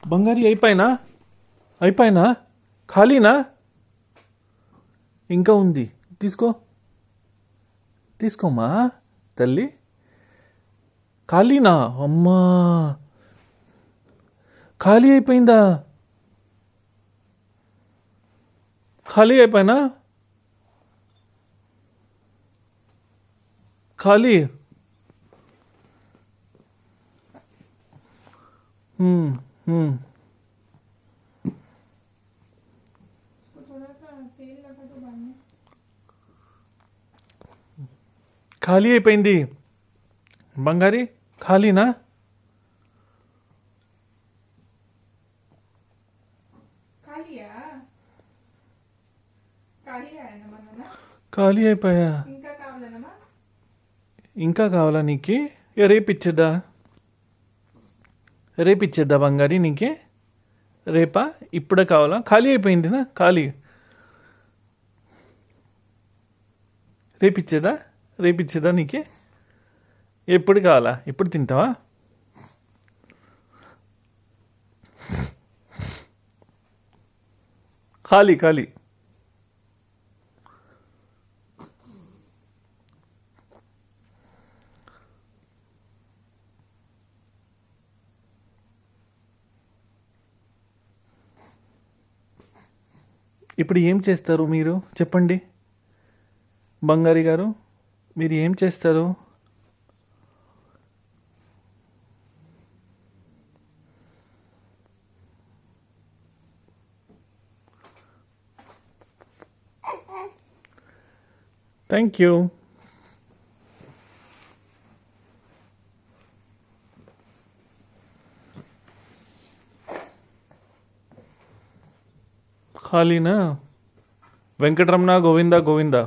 బంగారి అయిపోయినా ఖాళీనా ఇంకా ఉంది తీసుకోమ్మా తల్లి ఖాళీనా అమ్మా ఖాళీ అయిపోయిందా ఖాళీ అయిపోయినా ఖాళీ हम्म हम्म इसको थोड़ा सा तेल लगा दो बाल में। ఖాళీ అయిపోయింది బంగారి ఖాళీనా ఖాళీయా ఖాళీయా నాన్న ఖాళీ అయిపోయా ఇంకా కావాలనమ్మా ఇంకా కావాలా నీకు రేపు ఇచ్చేద్దా బంగారి నీకే రేపా ఇప్పుడే కావాలా ఖాళీ అయిపోయిందినా ఖాళీ రేపు ఇచ్చేదా నీకే ఎప్పుడు కావాలా ఎప్పుడు తింటావా ఖాళీ ఇప్పుడు ఏం చేస్తారు మీరు చెప్పండి బంగారి గారు మీరు ఏం చేస్తారు థ్యాంక్ యూ ఖాళీనా వెంకటరమణ గోవిందా